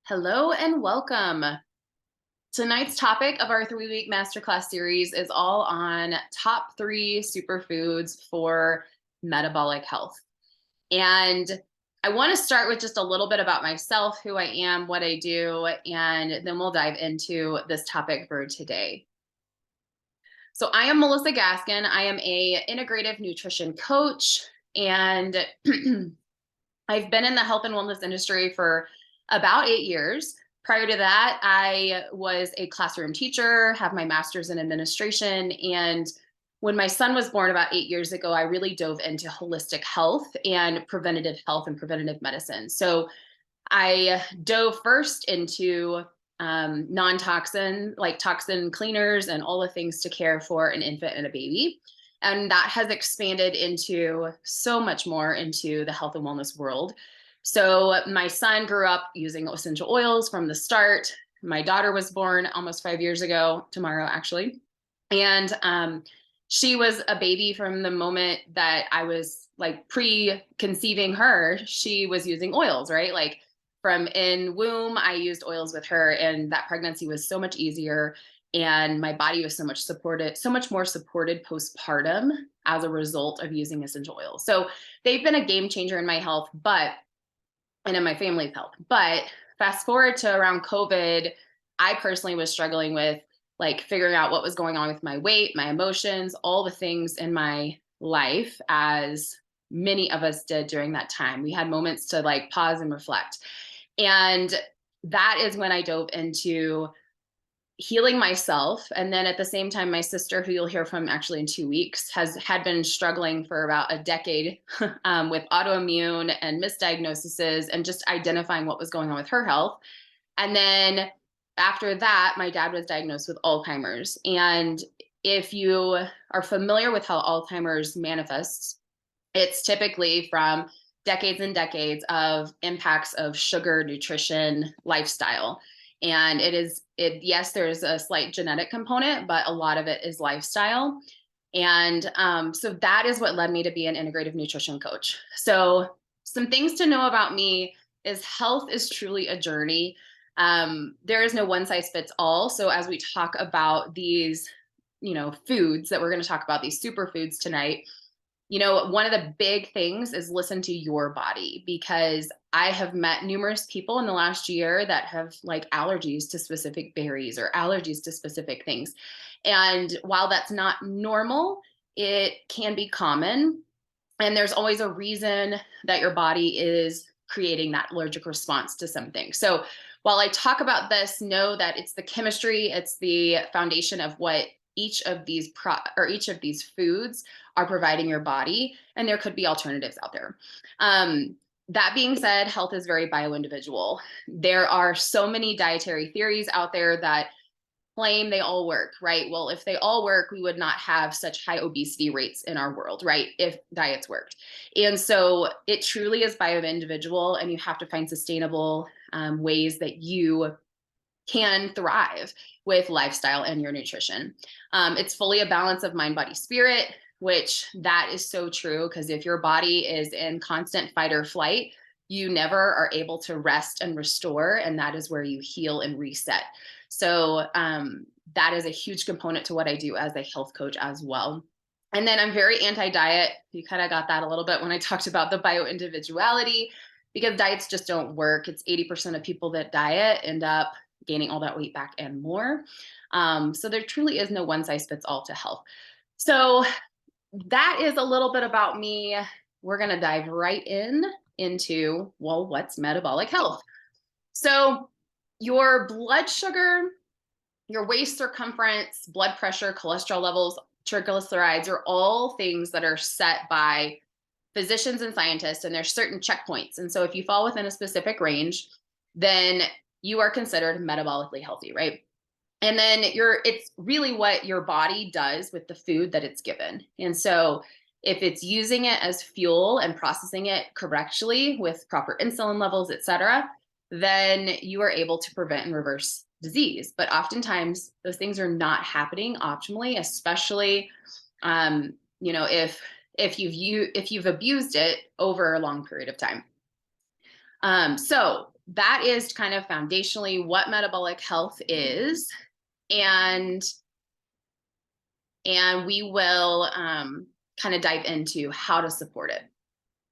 Hello and welcome. Tonight's topic of our 3-week masterclass series is all on top 3 superfoods for metabolic health. And I want to start with just a little bit about myself, who I am, what I do, and then we'll dive into this topic for today. So I am Melissa Gaskin. I am a integrative nutrition coach, and I've been in the health and wellness industry for about 8 years. Prior to that, I was a classroom teacher, have my master's in administration. And when my son was born about 8 years ago, I really dove into holistic health and preventative medicine. So I dove first into non-toxin, like toxin cleaners and all the things to care for an infant and a baby. And that has expanded into so much more into the health and wellness world. So my son grew up using essential oils from the start. My daughter was born almost 5 years ago, tomorrow actually. And she was a baby from the moment that I was like pre-conceiving her. She was using oils, right? Like from in womb, I used oils with her, and that pregnancy was so much easier. And my body was so much more supported postpartum as a result of using essential oils. So they've been a game changer in my health, and in my family's health. But fast forward to around COVID, I personally was struggling with like figuring out what was going on with my weight, my emotions, all the things in my life, as many of us did during that time. We had moments to like pause and reflect. And that is when I dove into healing myself. And then at the same time, my sister, who you'll hear from actually in 2 weeks, had been struggling for about a decade with autoimmune and misdiagnoses and just identifying what was going on with her health. And then after that, my dad was diagnosed with Alzheimer's. And if you are familiar with how Alzheimer's manifests, it's typically from decades and decades of impacts of sugar, nutrition, lifestyle. And yes, there's a slight genetic component, but a lot of it is lifestyle. And so that is what led me to be an integrative nutrition coach. So some things to know about me is health is truly a journey. There is no one size fits all. So as we talk about these, foods that we're going to talk about, these superfoods tonight, one of the big things is listen to your body, because I have met numerous people in the last year that have like allergies to specific berries or allergies to specific things. And while that's not normal, it can be common. And there's always a reason that your body is creating that allergic response to something. So while I talk about this, know that it's the chemistry, it's the foundation of what each of these foods are providing your body, and there could be alternatives out there. That being said, health is very bio-individual. There are so many dietary theories out there that claim they all work, right? Well, if they all work, we would not have such high obesity rates in our world, right? If diets worked. And so it truly is bio-individual, and you have to find sustainable ways that you can thrive with lifestyle and your nutrition. It's fully a balance of mind, body, spirit, which that is so true, because if your body is in constant fight or flight, you never are able to rest and restore, and that is where you heal and reset. So that is a huge component to what I do as a health coach as well. And then I'm very anti-diet. You kind of got that a little bit when I talked about the bio-individuality, because diets just don't work. It's 80% of people that diet end up gaining all that weight back and more. So there truly is no one size fits all to health. So that is a little bit about me. We're going to dive right into, well, what's metabolic health? So your blood sugar, your waist circumference, blood pressure, cholesterol levels, triglycerides are all things that are set by physicians and scientists, and there's certain checkpoints. And so if you fall within a specific range, then you are considered metabolically healthy, right? And then it's really what your body does with the food that it's given. And so if it's using it as fuel and processing it correctly with proper insulin levels, et cetera, then you are able to prevent and reverse disease. But oftentimes those things are not happening optimally, especially, if you've abused it over a long period of time. So that is kind of foundationally what metabolic health is. And we will kind of dive into how to support it.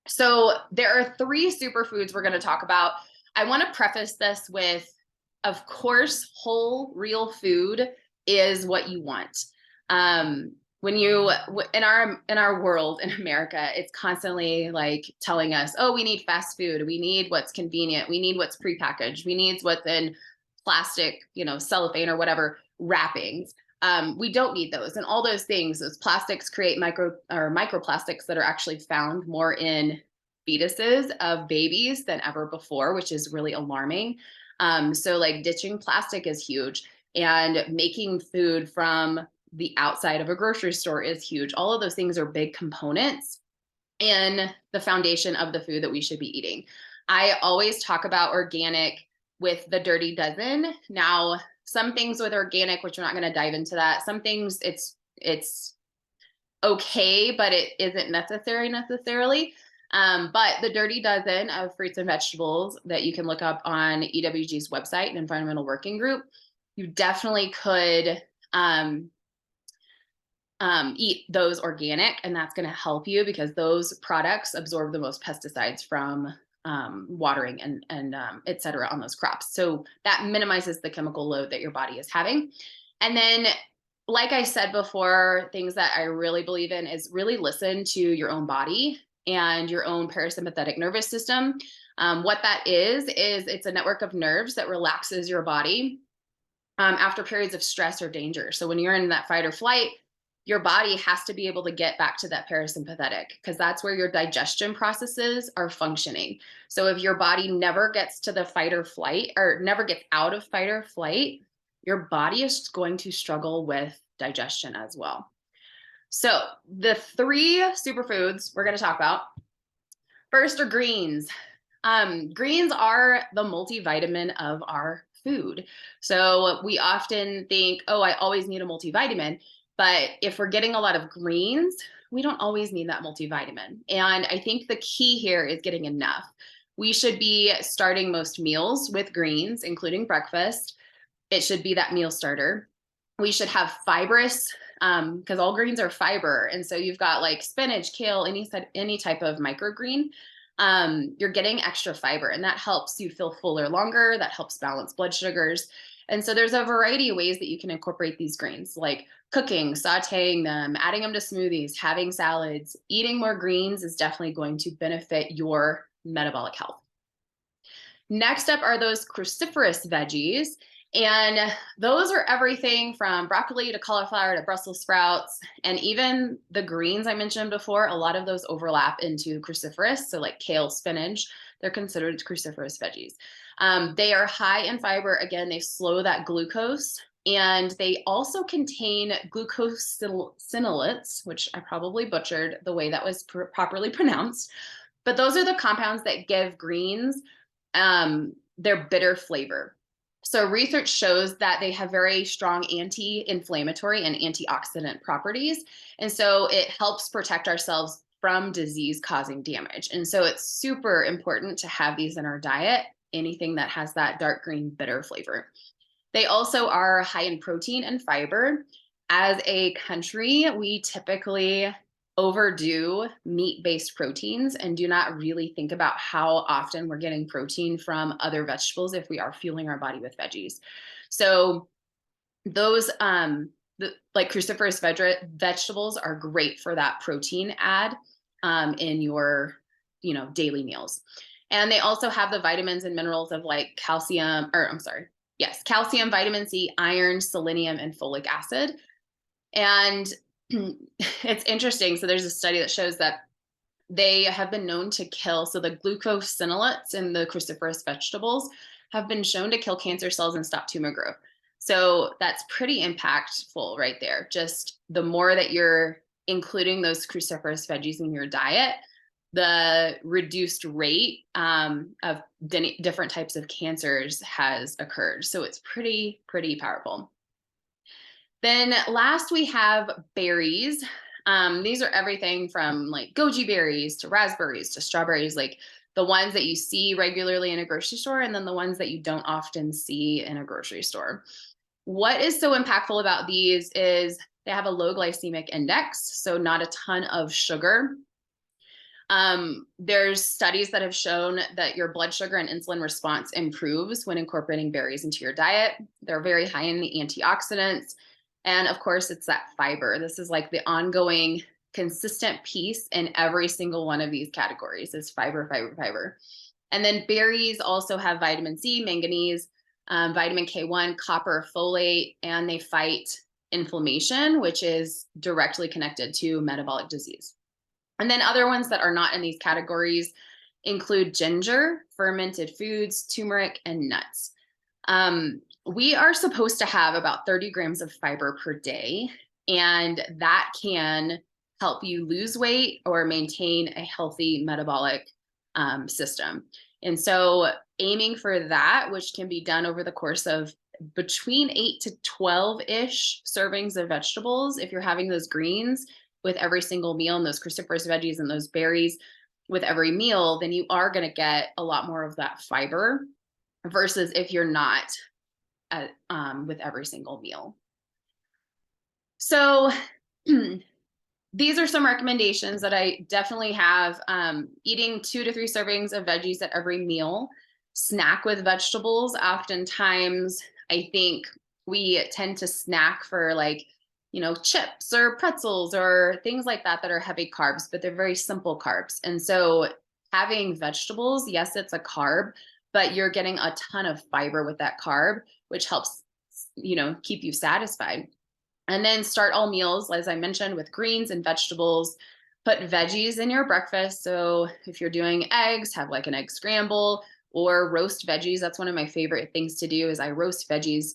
So there are 3 superfoods we're going to talk about. I want to preface this with, of course, whole, real food is what you want. When you in our world in America, it's constantly like telling us, oh, we need fast food, we need what's convenient, we need what's prepackaged, we need what's in plastic, cellophane or whatever wrappings. We don't need those, and all those things. Those plastics create microplastics that are actually found more in fetuses of babies than ever before, which is really alarming. So like ditching plastic is huge, and making food from the outside of a grocery store is huge. All of those things are big components in the foundation of the food that we should be eating. I always talk about organic with the dirty dozen. Now, some things with organic, which we're not going to dive into that. Some things it's okay, but it isn't necessarily. But the dirty dozen of fruits and vegetables that you can look up on EWG's website, an Environmental Working Group, you definitely could eat those organic, and that's going to help you because those products absorb the most pesticides from watering and et cetera on those crops. So that minimizes the chemical load that your body is having. And then, like I said before, things that I really believe in is really listen to your own body and your own parasympathetic nervous system. What that is it's a network of nerves that relaxes your body after periods of stress or danger. So when you're in that fight or flight, your body has to be able to get back to that parasympathetic, because that's where your digestion processes are functioning. So if your body never gets to the fight or flight, or never gets out of fight or flight, your body is going to struggle with digestion as well. So the 3 superfoods we're going to talk about first are greens. Greens are the multivitamin of our food. So we often think, oh, I always need a multivitamin. But if we're getting a lot of greens, we don't always need that multivitamin. And I think the key here is getting enough. We should be starting most meals with greens, including breakfast. It should be that meal starter. We should have fibrous, because all greens are fiber. And so you've got like spinach, kale, any type of microgreen. You're getting extra fiber, and that helps you feel fuller longer. That helps balance blood sugars. And so there's a variety of ways that you can incorporate these greens, like cooking, sauteing them, adding them to smoothies, having salads. Eating more greens is definitely going to benefit your metabolic health. Next up are those cruciferous veggies. And those are everything from broccoli to cauliflower to Brussels sprouts, and even the greens I mentioned before. A lot of those overlap into cruciferous. So like kale, spinach, they're considered cruciferous veggies. They are high in fiber. Again, they slow that glucose, and they also contain glucosinolates, which I probably butchered the way that was properly pronounced. But those are the compounds that give greens their bitter flavor. So research shows that they have very strong anti-inflammatory and antioxidant properties. And so it helps protect ourselves from disease-causing damage. And so it's super important to have these in our diet, anything that has that dark green bitter flavor. They also are high in protein and fiber. As a country, we typically overdo meat-based proteins and do not really think about how often we're getting protein from other vegetables if we are fueling our body with veggies. So those like cruciferous vegetables are great for that protein add in your daily meals. And they also have the vitamins and minerals of like calcium, calcium, vitamin C, iron, selenium, and folic acid. And it's interesting. So there's a study that shows that they have been known to kill. So the glucosinolates in the cruciferous vegetables have been shown to kill cancer cells and stop tumor growth. So that's pretty impactful right there. Just the more that you're including those cruciferous veggies in your diet, the reduced rate of different types of cancers has occurred. So it's pretty powerful. Then last we have berries. These are everything from like goji berries to raspberries to strawberries. Like the ones that you see regularly in a grocery store, and then the ones that you don't often see in a grocery store. What is so impactful about these is they have a low glycemic index, so not a ton of sugar. There's studies that have shown that your blood sugar and insulin response improves when incorporating berries into your diet. They're very high in the antioxidants. And of course, it's that fiber. This is like the ongoing consistent piece in every single one of these categories is fiber, fiber, fiber. And then berries also have vitamin C, manganese, vitamin K1, copper, folate, and they fight inflammation, which is directly connected to metabolic disease. And then other ones that are not in these categories include ginger, fermented foods, turmeric, and nuts. We are supposed to have about 30 grams of fiber per day, and that can help you lose weight or maintain a healthy metabolic system. And so aiming for that, which can be done over the course of between 8 to 12-ish servings of vegetables, if you're having those greens with every single meal and those cruciferous veggies and those berries with every meal, then you are going to get a lot more of that fiber versus if you're not with every single meal. So these are some recommendations that I definitely have. Eating 2 to 3 servings of veggies at every meal. Snack with vegetables. Oftentimes, I think we tend to snack for like, chips or pretzels or things like that that are heavy carbs, but they're very simple carbs. And so having vegetables, yes, it's a carb, but you're getting a ton of fiber with that carb, which helps, keep you satisfied. And then start all meals, as I mentioned, with greens and vegetables. Put veggies in your breakfast. So if you're doing eggs, have like an egg scramble or roast veggies. That's one of my favorite things to do is I roast veggies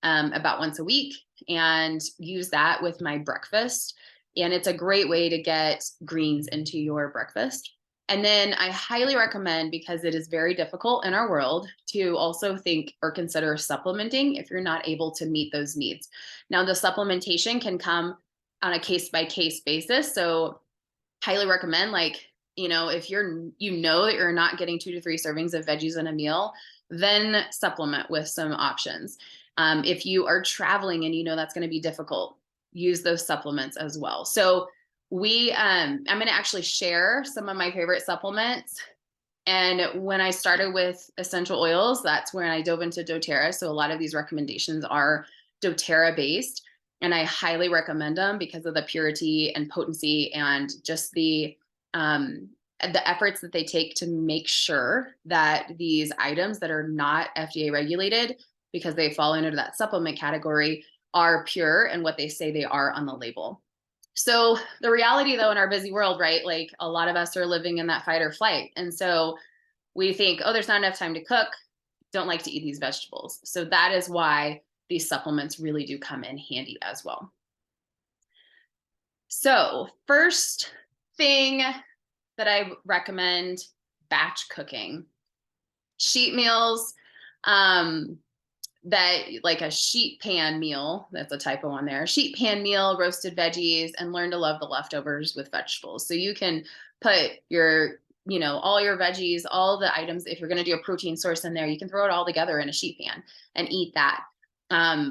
about once a week and use that with my breakfast. And it's a great way to get greens into your breakfast. And then I highly recommend, because it is very difficult in our world, to also think or consider supplementing if you're not able to meet those needs. Now, the supplementation can come on a case-by-case basis. So highly recommend, if that you're not getting 2 to 3 servings of veggies in a meal, then supplement with some options. If you are traveling and that's going to be difficult, use those supplements as well. So I'm going to actually share some of my favorite supplements. And when I started with essential oils, that's when I dove into doTERRA. So a lot of these recommendations are doTERRA based, and I highly recommend them because of the purity and potency and just the efforts that they take to make sure that these items that are not FDA regulated, because they fall into that supplement category, are pure and what they say they are on the label. So the reality, though, in our busy world, right, like a lot of us are living in that fight or flight. And so we think, oh, there's not enough time to cook, don't like to eat these vegetables. So that is why these supplements really do come in handy as well. So first thing that I recommend, batch cooking. Sheet meals, that like a sheet pan meal, that's a typo on there, sheet pan meal, roasted veggies, and learn to love the leftovers with vegetables. So you can put your, all your veggies, all the items, if you're going to do a protein source in there, you can throw it all together in a sheet pan and eat that.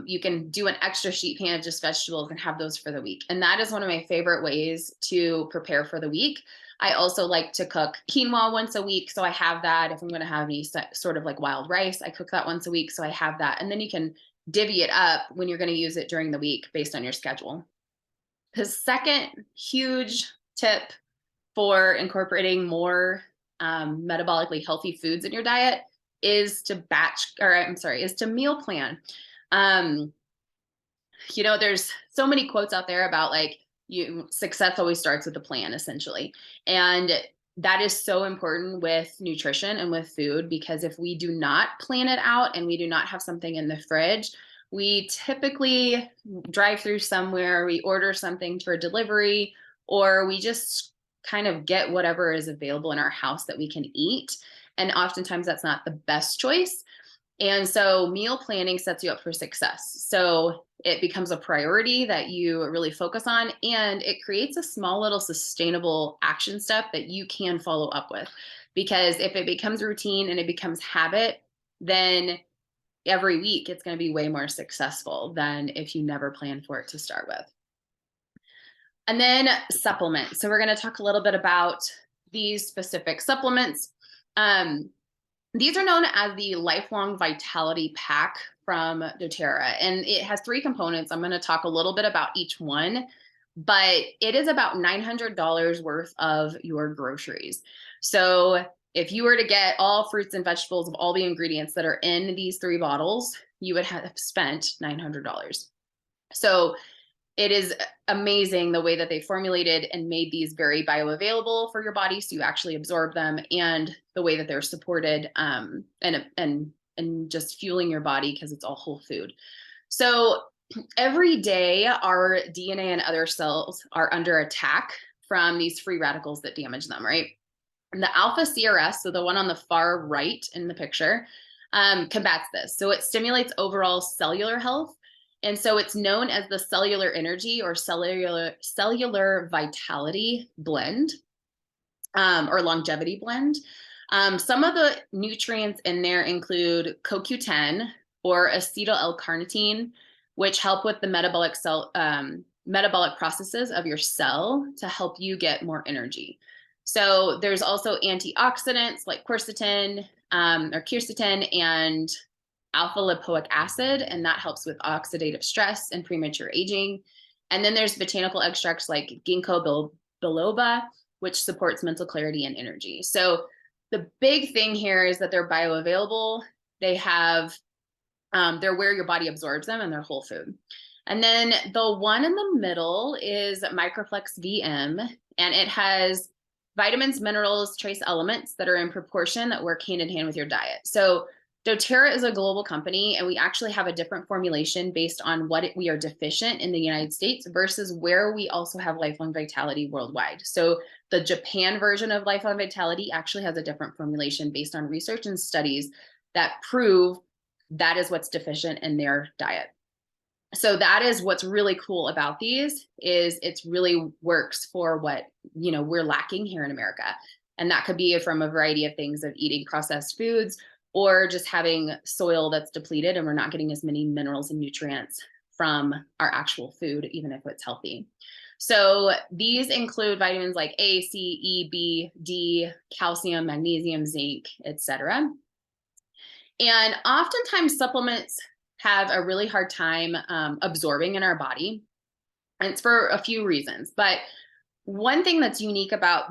You can do an extra sheet pan of just vegetables and have those for the week. And that is one of my favorite ways to prepare for the week. I also like to cook quinoa once a week. So I have that. If I'm going to have any sort of like wild rice, I cook that once a week. So I have that. And then you can divvy it up when you're going to use it during the week based on your schedule. The second huge tip for incorporating more metabolically healthy foods in your diet is to meal plan. There's so many quotes out there about success always starts with a plan, essentially. And that is so important with nutrition and with food, because if we do not plan it out and we do not have something in the fridge, we typically drive through somewhere, we order something for delivery, or we just kind of get whatever is available in our house that we can eat. And oftentimes that's not the best choice. And so meal planning sets you up for success. So it becomes a priority that you really focus on, and it creates a small little sustainable action step that you can follow up with. Because if it becomes routine and it becomes habit, then every week it's going to be way more successful than if you never plan for it to start with. And then supplements. So we're going to talk a little bit about these specific supplements. These are known as the Lifelong Vitality Pack from doTERRA, and it has 3 components. I'm going to talk a little bit about each one, but it is about $900 worth of your groceries. So if you were to get all fruits and vegetables of all the ingredients that are in these 3 bottles, you would have spent $900. So it is amazing the way that they formulated and made these very bioavailable for your body, so you actually absorb them, and the way that they're supported and just fueling your body because it's all whole food. So every day our DNA and other cells are under attack from these free radicals that damage them, right? And the alpha CRS, so the one on the far right in the picture, combats this. So it stimulates overall cellular health. And so it's known as the cellular energy or cellular vitality blend, or longevity blend. Some of the nutrients in there include CoQ10 or acetyl L-carnitine, which help with the metabolic processes of your cell to help you get more energy. So there's also antioxidants like quercetin and alpha lipoic acid, and that helps with oxidative stress and premature aging. And then there's botanical extracts like ginkgo biloba, which supports mental clarity and energy. So the big thing here is that they're bioavailable. They have, they're where your body absorbs them, and they're whole food. And then the one in the middle is Microplex VM, and it has vitamins, minerals, trace elements that are in proportion that work hand in hand with your diet. So doTERRA is a global company, and we actually have a different formulation based on what we are deficient in the United States versus where we also have Lifelong Vitality worldwide. So the Japan version of Lifelong Vitality actually has a different formulation based on research and studies that prove that is what's deficient in their diet. So that is what's really cool about these, is it's really works for what, we're lacking here in America. And that could be from a variety of things, of eating processed foods, or just having soil that's depleted and we're not getting as many minerals and nutrients from our actual food, even if it's healthy. So these include vitamins like A, C, E, B, D, calcium, magnesium, zinc, etc. And oftentimes supplements have a really hard time absorbing in our body. And it's for a few reasons. But one thing that's unique about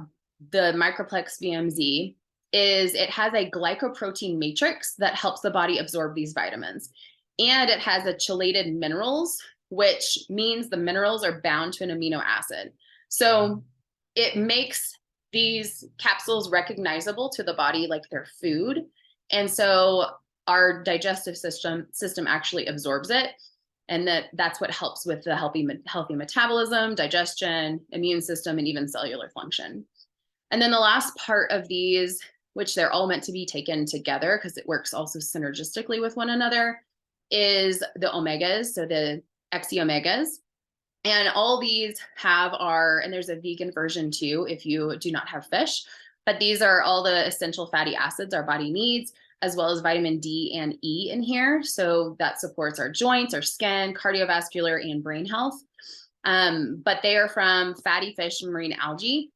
the Microplex VMZ is it has a glycoprotein matrix that helps the body absorb these vitamins. And it has a chelated minerals, which means the minerals are bound to an amino acid. So it makes these capsules recognizable to the body like they're food. And so our digestive system actually absorbs it. And that's what helps with the healthy metabolism, digestion, immune system, and even cellular function. And then the last part of these, which they're all meant to be taken together because it works also synergistically with one another, is the omegas, so the XE omegas. And all these and there's a vegan version too if you do not have fish, but these are all the essential fatty acids our body needs, as well as vitamin D and E in here. So that supports our joints, our skin, cardiovascular, and brain health. But they are from fatty fish and marine algae.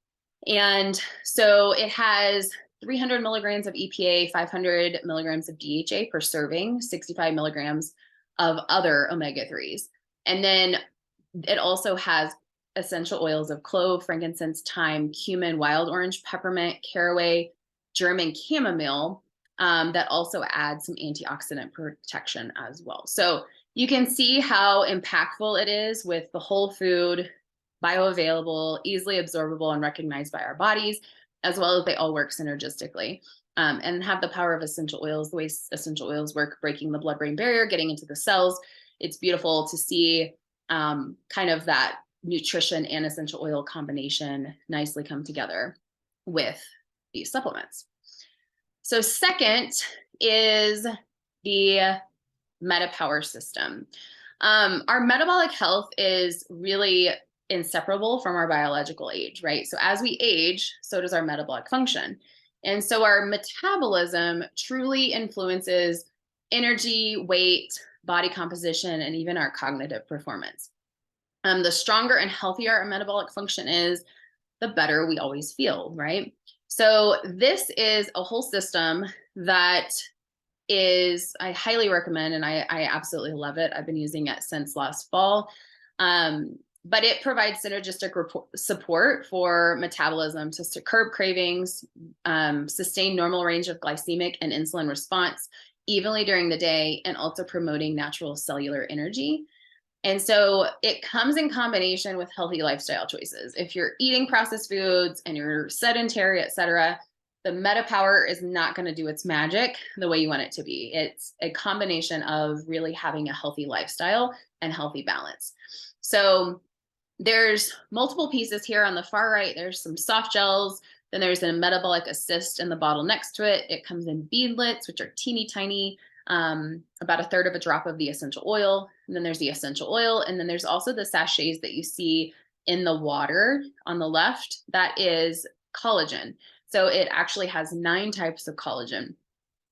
And so it has 300 milligrams of EPA, 500 milligrams of DHA per serving, 65 milligrams of other omega-3s. And then it also has essential oils of clove, frankincense, thyme, cumin, wild orange, peppermint, caraway, German chamomile, that also add some antioxidant protection as well. So you can see how impactful it is with the whole food, bioavailable, easily absorbable, and recognized by our bodies, as well as they all work synergistically, and have the power of essential oils, the way essential oils work, breaking the blood-brain barrier, getting into the cells. It's beautiful to see kind of that nutrition and essential oil combination nicely come together with these supplements. So second is the MetaPower system. Our metabolic health is really inseparable from our biological age, right? So as we age, so does our metabolic function. And so our metabolism truly influences energy, weight, body composition, and even our cognitive performance. The stronger and healthier our metabolic function is, the better we always feel, right? So this is a whole system that I highly recommend, and I absolutely love it. I've been using it since last fall. But it provides synergistic support for metabolism to curb cravings, sustain normal range of glycemic and insulin response evenly during the day, and also promoting natural cellular energy. And so it comes in combination with healthy lifestyle choices. If you're eating processed foods and you're sedentary, et cetera, the MetaPower is not going to do its magic the way you want it to be. It's a combination of really having a healthy lifestyle and healthy balance. So there's multiple pieces here. On the far right, there's some soft gels. Then there's a metabolic assist in the bottle next to it. It comes in beadlets, which are teeny tiny, about a third of a drop of the essential oil. And then there's the essential oil. And then there's also the sachets that you see in the water on the left. That is collagen. So it actually has 9 types of collagen.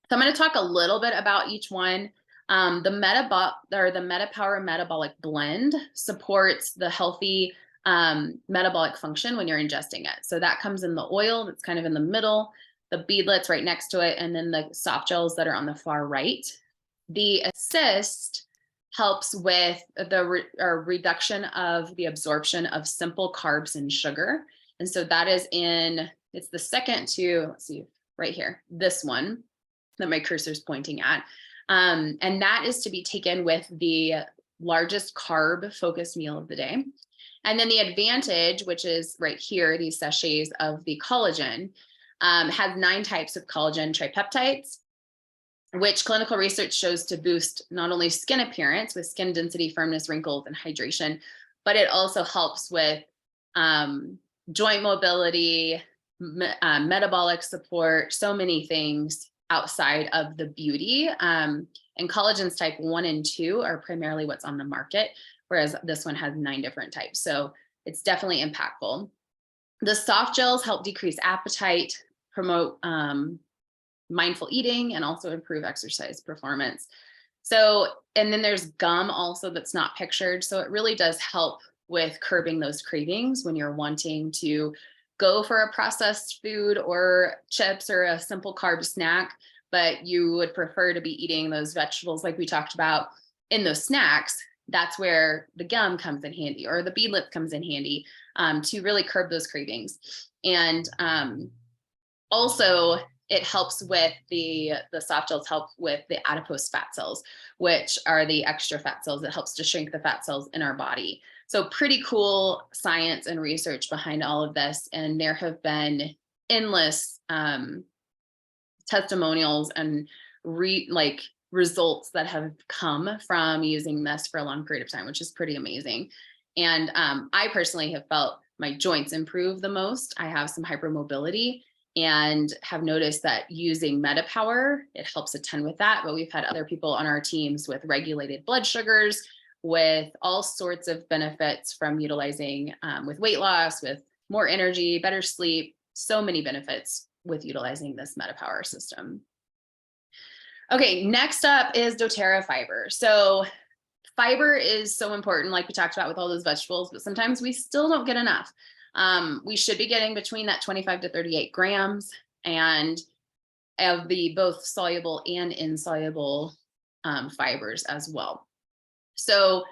So I'm going to talk a little bit about each one. The MetaPower Metabolic Blend supports the healthy metabolic function when you're ingesting it. So that comes in the oil that's kind of in the middle, the beadlets right next to it, and then the soft gels that are on the far right. The assist helps with the reduction of the absorption of simple carbs and sugar. And so that is it's the second to, let's see, right here, this one that my cursor is pointing at. And that is to be taken with the largest carb focused meal of the day. And then the advantage, which is right here, these sachets of the collagen, has 9 types of collagen tripeptides, which clinical research shows to boost not only skin appearance with skin density, firmness, wrinkles, and hydration, but it also helps with joint mobility, metabolic support, so many things outside of the beauty. And collagens type 1 and 2 are primarily what's on the market, whereas this one has 9 different types. So it's definitely impactful. The soft gels help decrease appetite, promote mindful eating, and also improve exercise performance. So, and then there's gum also that's not pictured. So it really does help with curbing those cravings when you're wanting to go for a processed food or chips or a simple carb snack, but you would prefer to be eating those vegetables like we talked about in those snacks. That's where the gum comes in handy, or the beadlet comes in handy, to really curb those cravings. And also it helps with the soft gels help with the adipose fat cells, which are the extra fat cells that helps to shrink the fat cells in our body. So pretty cool science and research behind all of this. And there have been endless testimonials and results that have come from using this for a long period of time, which is pretty amazing. And I personally have felt my joints improve the most. I have some hypermobility and have noticed that using MetaPower, it helps a ton with that. But we've had other people on our teams with regulated blood sugars, with all sorts of benefits from utilizing with weight loss, with more energy, better sleep, so many benefits with utilizing this MetaPower system. Okay, next up is doTERRA fiber. So fiber is so important, like we talked about with all those vegetables, but sometimes we still don't get enough. We should be getting between that 25 to 38 grams and of the both soluble and insoluble fibers as well. So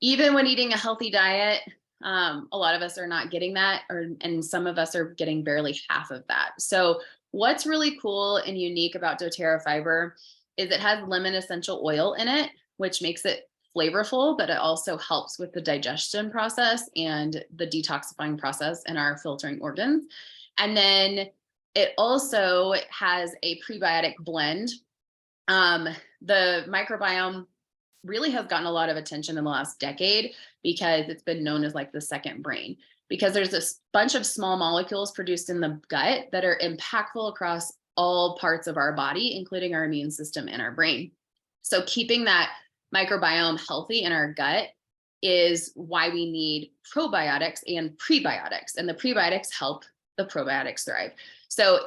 even when eating a healthy diet, a lot of us are not getting that, and some of us are getting barely half of that. So what's really cool and unique about doTERRA fiber is it has lemon essential oil in it, which makes it flavorful, but it also helps with the digestion process and the detoxifying process in our filtering organs. And then it also has a prebiotic blend. The microbiome really has gotten a lot of attention in the last decade because it's been known as like the second brain, because there's this bunch of small molecules produced in the gut that are impactful across all parts of our body, including our immune system and our brain. So keeping that microbiome healthy in our gut is why we need probiotics and prebiotics, and the prebiotics help the probiotics thrive. So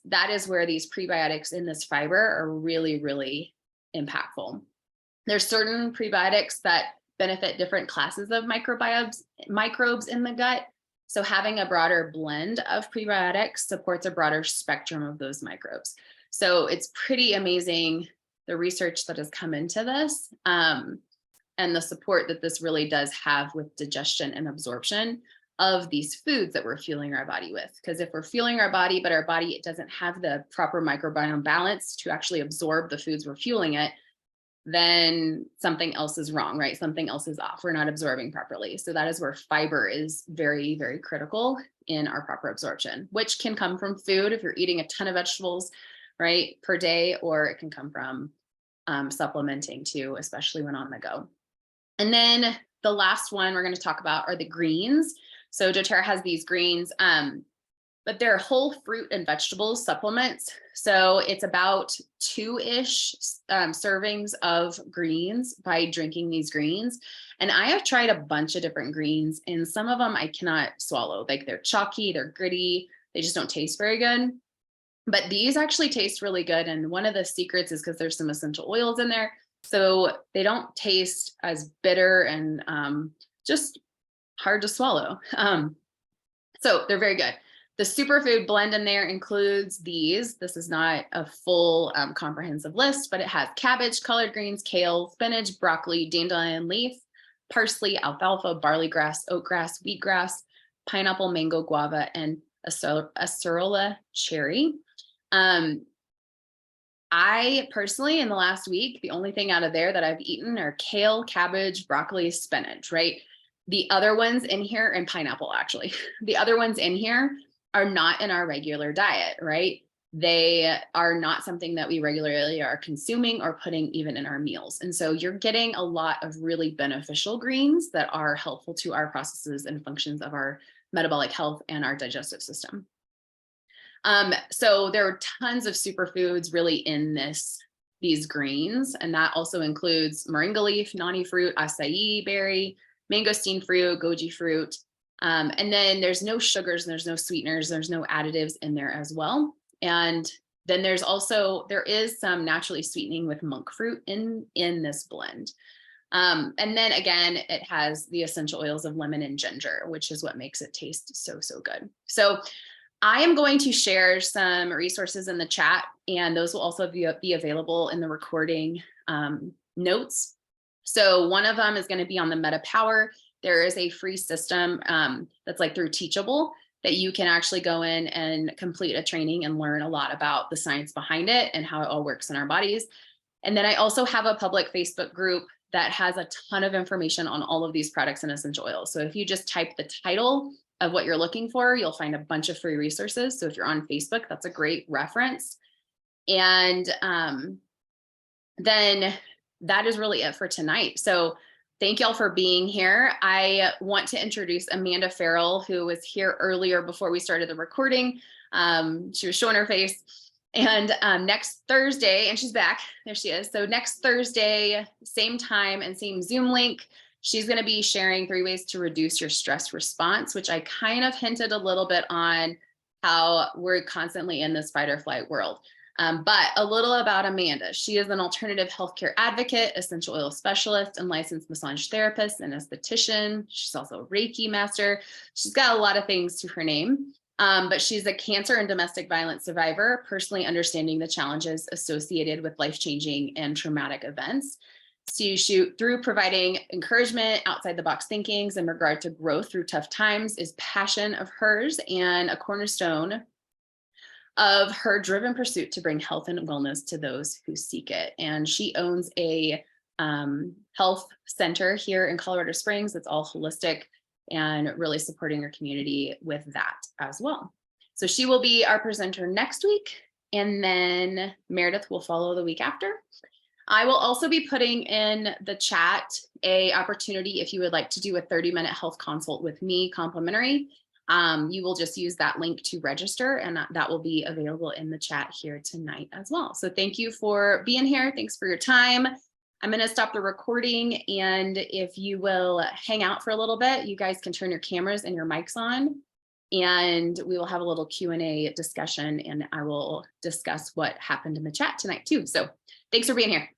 that is where these prebiotics in this fiber are really, really impactful. There's certain prebiotics that benefit different classes of microbes in the gut. So having a broader blend of prebiotics supports a broader spectrum of those microbes. So it's pretty amazing, the research that has come into this, and the support that this really does have with digestion and absorption of these foods that we're fueling our body with. Because if we're fueling our body, but our body doesn't have the proper microbiome balance to actually absorb the foods we're fueling it, then something else is wrong, right? Something else is off. We're not absorbing properly. So that is where fiber is very, very critical in our proper absorption, which can come from food if you're eating a ton of vegetables, right, per day, or it can come from supplementing too, especially when on the go. And then the last one we're going to talk about are the greens. So doTERRA has these greens, but they're whole fruit and vegetables supplements. So it's about 2-ish servings of greens by drinking these greens. And I have tried a bunch of different greens, and some of them I cannot swallow. Like they're chalky, they're gritty, they just don't taste very good. But these actually taste really good. And one of the secrets is because there's some essential oils in there. So they don't taste as bitter and just hard to swallow. So they're very good. The superfood blend in there includes these. This is not a full comprehensive list, but it has cabbage, collard greens, kale, spinach, broccoli, dandelion leaf, parsley, alfalfa, barley grass, oatgrass, wheatgrass, pineapple, mango, guava, and acerola cherry. I personally, in the last week, the only thing out of there that I've eaten are kale, cabbage, broccoli, spinach, right? The other ones in here, and pineapple actually, the other ones in here are not in our regular diet, right? They are not something that we regularly are consuming or putting even in our meals. And so you're getting a lot of really beneficial greens that are helpful to our processes and functions of our metabolic health and our digestive system. So there are tons of superfoods really in these greens, and that also includes moringa leaf, noni fruit, acai berry, mangosteen fruit, goji fruit. And then there's no sugars, and there's no sweeteners, there's no additives in there as well. And then there is some naturally sweetening with monk fruit in this blend. And then again, it has the essential oils of lemon and ginger, which is what makes it taste so, so good. So I am going to share some resources in the chat, and those will also be available in the recording notes. So one of them is going to be on the MetaPower. There is a free system that's like through Teachable that you can actually go in and complete a training and learn a lot about the science behind it and how it all works in our bodies. And then I also have a public Facebook group that has a ton of information on all of these products and essential oils. So if you just type the title of what you're looking for, you'll find a bunch of free resources. So if you're on Facebook, that's a great reference. And then that is really it for tonight. So thank y'all for being here. I want to introduce Amanda Farrell, who was here earlier before we started the recording. She was showing her face. And next Thursday, and she's back, there she is. So next Thursday, same time and same Zoom link, she's going to be sharing 3 ways to reduce your stress response, which I kind of hinted a little bit on how we're constantly in this fight or flight world. But a little about Amanda. She is an alternative healthcare advocate, essential oil specialist, and licensed massage therapist and esthetician. She's also a Reiki master. She's got a lot of things to her name. But she's a cancer and domestic violence survivor, personally understanding the challenges associated with life-changing and traumatic events. Through providing encouragement, outside the box thinkings in regard to growth through tough times is passion of hers and a cornerstone of her driven pursuit to bring health and wellness to those who seek it. And she owns a health center here in Colorado Springs that's all holistic and really supporting her community with that as well. So she will be our presenter next week, and then Meredith will follow the week after. I will also be putting in the chat an opportunity if you would like to do a 30-minute health consult with me, complimentary. You will just use that link to register, and that will be available in the chat here tonight as well. So thank you for being here. Thanks for your time. I'm going to stop the recording, and if you will hang out for a little bit, you guys can turn your cameras and your mics on, and we will have a little Q&A discussion, and I will discuss what happened in the chat tonight too. So thanks for being here.